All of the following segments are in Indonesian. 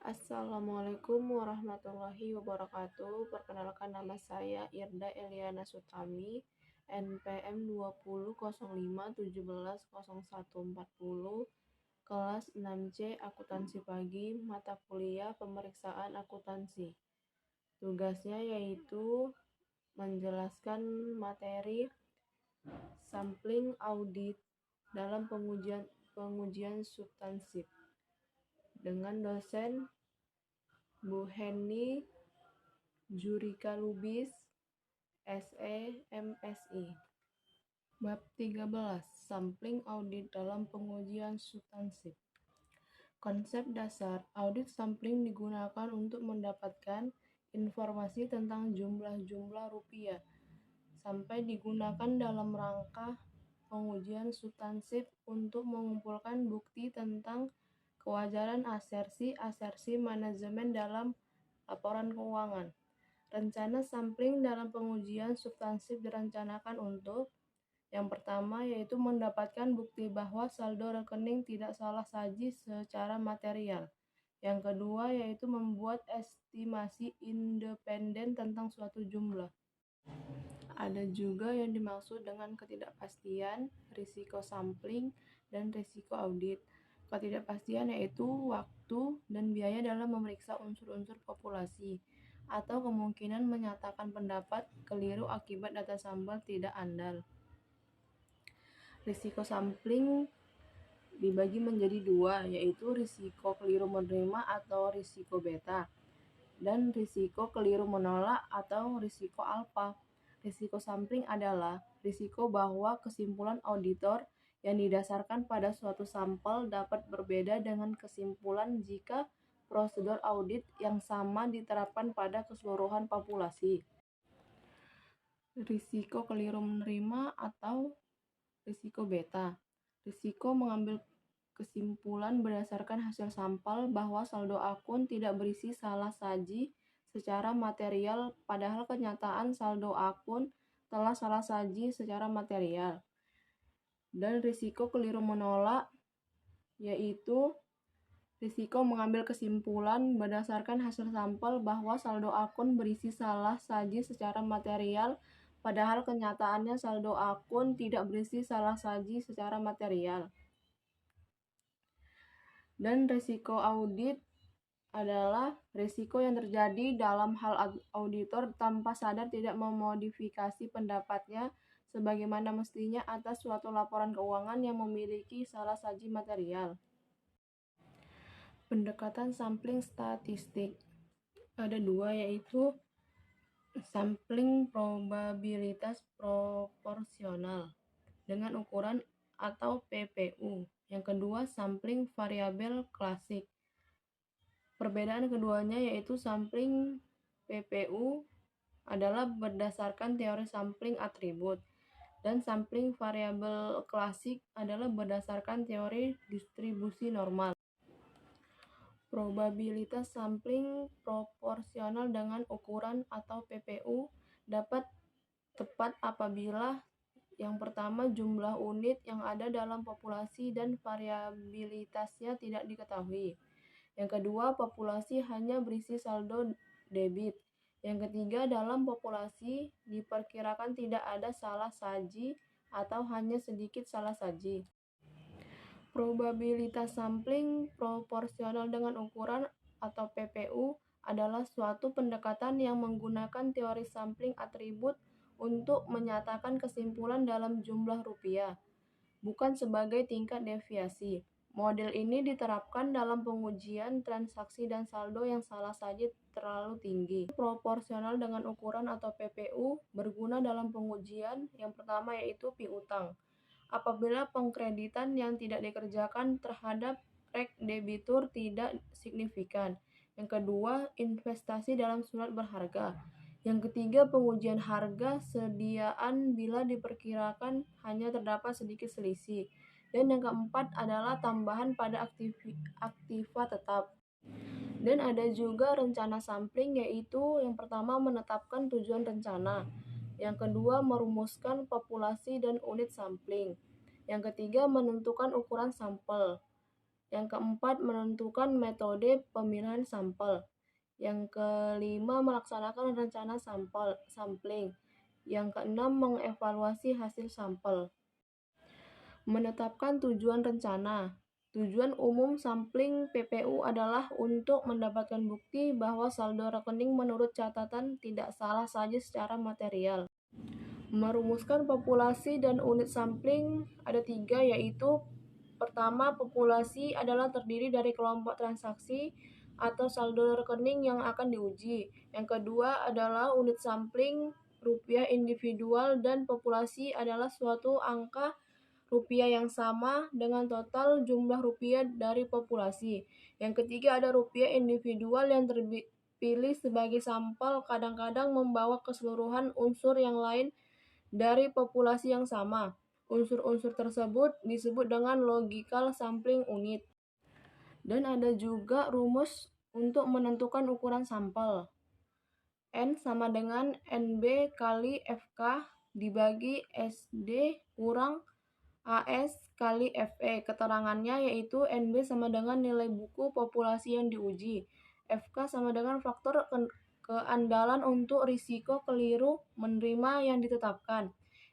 Assalamualaikum warahmatullahi wabarakatuh. Perkenalkan, nama saya Irda Eliana Sutami, NPM 2005170140, kelas 6C Akuntansi Pagi, mata kuliah pemeriksaan akuntansi. Tugasnya yaitu menjelaskan materi sampling audit dalam pengujian substansif dengan dosen Bu Heni Jurika Lubis, SE, MSI. Bab 13. Sampling audit dalam pengujian substansif. Konsep dasar audit sampling digunakan untuk mendapatkan informasi tentang jumlah-jumlah rupiah sampai digunakan dalam rangka pengujian substansif untuk mengumpulkan bukti tentang kewajaran asersi manajemen dalam laporan keuangan. Rencana sampling dalam pengujian substansif direncanakan untuk yang pertama yaitu mendapatkan bukti bahwa saldo rekening tidak salah saji secara material. Yang kedua yaitu membuat estimasi independen tentang suatu jumlah. Ada juga yang dimaksud dengan ketidakpastian, risiko sampling, dan risiko audit. Ketidakpastian yaitu waktu dan biaya dalam memeriksa unsur-unsur populasi, atau kemungkinan menyatakan pendapat keliru akibat data sampel tidak andal. Risiko sampling dibagi menjadi dua, yaitu risiko keliru menerima atau risiko beta, dan risiko keliru menolak atau risiko alfa. Risiko sampling adalah risiko bahwa kesimpulan auditor yang didasarkan pada suatu sampel dapat berbeda dengan kesimpulan jika prosedur audit yang sama diterapkan pada keseluruhan populasi. Risiko keliru menerima atau risiko beta. Risiko mengambil kesimpulan berdasarkan hasil sampel bahwa saldo akun tidak berisi salah saji secara material, padahal kenyataan saldo akun telah salah saji secara material. Dan risiko keliru menolak yaitu risiko mengambil kesimpulan berdasarkan hasil sampel bahwa saldo akun berisi salah saji secara material, padahal kenyataannya saldo akun tidak berisi salah saji secara material. Dan risiko audit adalah risiko yang terjadi dalam hal auditor tanpa sadar tidak memodifikasi pendapatnya sebagaimana mestinya atas suatu laporan keuangan yang memiliki salah saji material. Pendekatan sampling statistik ada dua, yaitu sampling probabilitas proporsional dengan ukuran atau PPU. Yang kedua, sampling variabel klasik. Perbedaan keduanya yaitu sampling PPU adalah berdasarkan teori sampling atribut, dan sampling variabel klasik adalah berdasarkan teori distribusi normal. Probabilitas sampling proporsional dengan ukuran atau PPU dapat tepat apabila yang pertama jumlah unit yang ada dalam populasi dan variabilitasnya tidak diketahui. Yang kedua, populasi hanya berisi saldo debit. Yang ketiga, dalam populasi diperkirakan tidak ada salah saji atau hanya sedikit salah saji. Probabilitas sampling proporsional dengan ukuran atau PPU adalah suatu pendekatan yang menggunakan teori sampling atribut untuk menyatakan kesimpulan dalam jumlah rupiah, bukan sebagai tingkat deviasi. Model ini diterapkan dalam pengujian transaksi dan saldo yang salah saji terlalu tinggi. Proporsional dengan ukuran atau PPU berguna dalam pengujian yang pertama yaitu piutang. Apabila pengkreditan yang tidak dikerjakan terhadap rek debitur tidak signifikan. Yang kedua, investasi dalam surat berharga. Yang ketiga, pengujian harga sediaan bila diperkirakan hanya terdapat sedikit selisih. Dan yang keempat adalah tambahan pada aktiva tetap. Dan ada juga rencana sampling, yaitu yang pertama menetapkan tujuan rencana. Yang kedua merumuskan populasi dan unit sampling. Yang ketiga menentukan ukuran sampel. Yang keempat, menentukan metode pemilihan sampel. Yang kelima, melaksanakan rencana sampling. Yang keenam, mengevaluasi hasil sampel. Menetapkan tujuan rencana. Tujuan umum sampling PPU adalah untuk mendapatkan bukti bahwa saldo rekening menurut catatan tidak salah saja secara material. Merumuskan populasi dan unit sampling ada 3, yaitu pertama, populasi adalah terdiri dari kelompok transaksi atau saldo rekening yang akan diuji. Yang kedua adalah unit sampling rupiah individual, dan populasi adalah suatu angka rupiah yang sama dengan total jumlah rupiah dari populasi. Yang ketiga ada rupiah individual yang terpilih sebagai sampel kadang-kadang membawa keseluruhan unsur yang lain dari populasi yang sama. Unsur-unsur tersebut disebut dengan logical sampling unit. Dan ada juga rumus untuk menentukan ukuran sampel. N sama dengan NB kali FK dibagi SD kurang AS kali FE. Keterangannya yaitu NB sama dengan nilai buku populasi yang diuji. FK sama dengan faktor keandalan untuk risiko keliru menerima yang ditetapkan.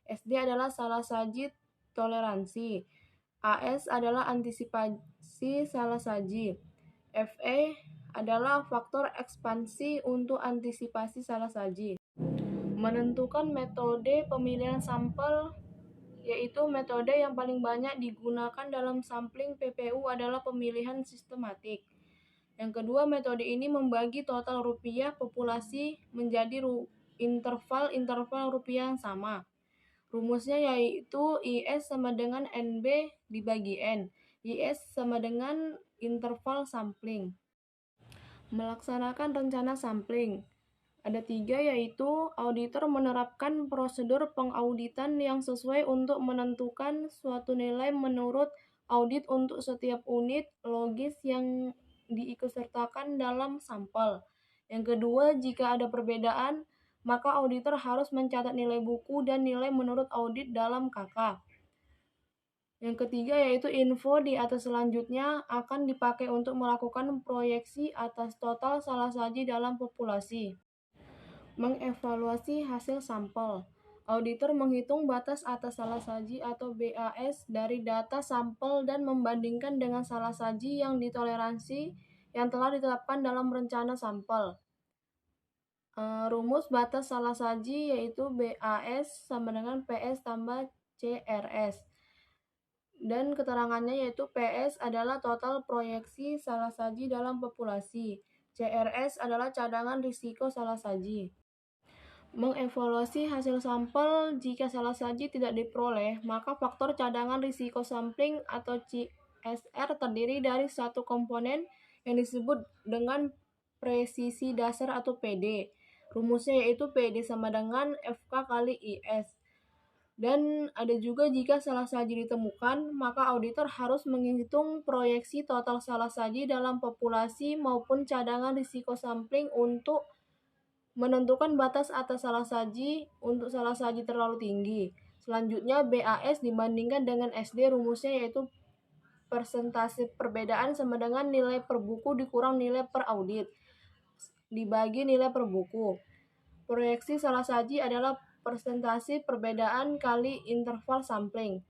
SD adalah salah saji toleransi. AS adalah antisipasi salah saji. FE adalah faktor ekspansi untuk antisipasi salah saji. Menentukan metode pemilihan sampel, yaitu metode yang paling banyak digunakan dalam sampling PPU adalah pemilihan sistematik. Yang kedua, metode ini membagi total rupiah populasi menjadi interval rupiah yang sama. Rumusnya yaitu IS sama dengan NB dibagi N. IS sama dengan interval sampling. Melaksanakan rencana sampling. Ada 3, yaitu auditor menerapkan prosedur pengauditan yang sesuai untuk menentukan suatu nilai menurut audit untuk setiap unit logis yang diikutsertakan dalam sampel. Yang kedua, jika ada perbedaan, maka auditor harus mencatat nilai buku dan nilai menurut audit dalam KK. Yang ketiga yaitu info di atas selanjutnya akan dipakai untuk melakukan proyeksi atas total salah saji dalam populasi. Mengevaluasi hasil sampel. Auditor menghitung batas atas salah saji atau BAS dari data sampel dan membandingkan dengan salah saji yang ditoleransi yang telah ditetapkan dalam rencana sampel. Rumus batas salah saji yaitu BAS sama dengan PS tambah CRS. Dan keterangannya yaitu PS adalah total proyeksi salah saji dalam populasi. CRS adalah cadangan risiko salah saji. Mengevaluasi hasil sampel. Jika salah saji tidak diperoleh, maka faktor cadangan risiko sampling atau CSR terdiri dari satu komponen yang disebut dengan presisi dasar atau PD. Rumusnya yaitu PD sama dengan FK kali IS. Dan ada juga jika salah saji ditemukan, maka auditor harus menghitung proyeksi total salah saji dalam populasi maupun cadangan risiko sampling untuk menentukan batas atas salah saji untuk salah saji terlalu tinggi. Selanjutnya BAS dibandingkan dengan SD, rumusnya yaitu persentase perbedaan sama dengan nilai per buku dikurang nilai per audit dibagi nilai per buku. Proyeksi salah saji adalah persentase perbedaan kali interval sampling.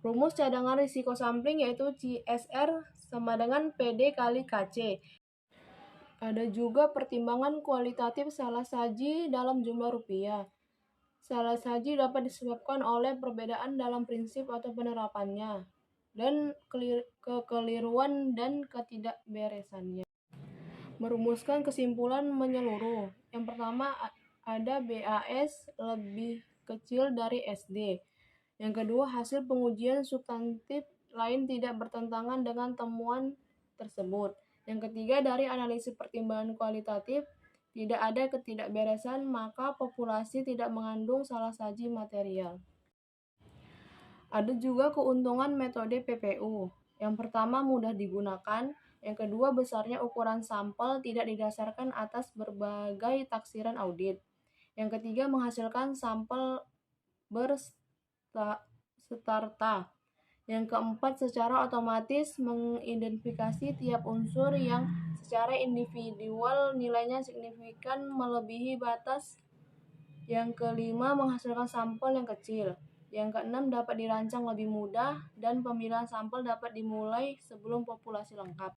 Rumus cadangan risiko sampling yaitu CSR sama dengan PD kali KC. Ada juga pertimbangan kualitatif salah saji dalam jumlah rupiah. Salah saji dapat disebabkan oleh perbedaan dalam prinsip atau penerapannya, dan kekeliruan dan ketidakberesannya. Merumuskan kesimpulan menyeluruh. Yang pertama ada BAS lebih kecil dari SD. Yang kedua, hasil pengujian substantif lain tidak bertentangan dengan temuan tersebut. Yang ketiga, dari analisis pertimbangan kualitatif tidak ada ketidakberesan, maka populasi tidak mengandung salah saji material. Ada juga keuntungan metode PPU. Yang pertama, mudah digunakan. Yang kedua, besarnya ukuran sampel tidak didasarkan atas berbagai taksiran audit. Yang ketiga, menghasilkan sampel berserta. Yang keempat, secara otomatis mengidentifikasi tiap unsur yang secara individual nilainya signifikan melebihi batas. Yang kelima, menghasilkan sampel yang kecil. Yang keenam, dapat dirancang lebih mudah dan pemilihan sampel dapat dimulai sebelum populasi lengkap.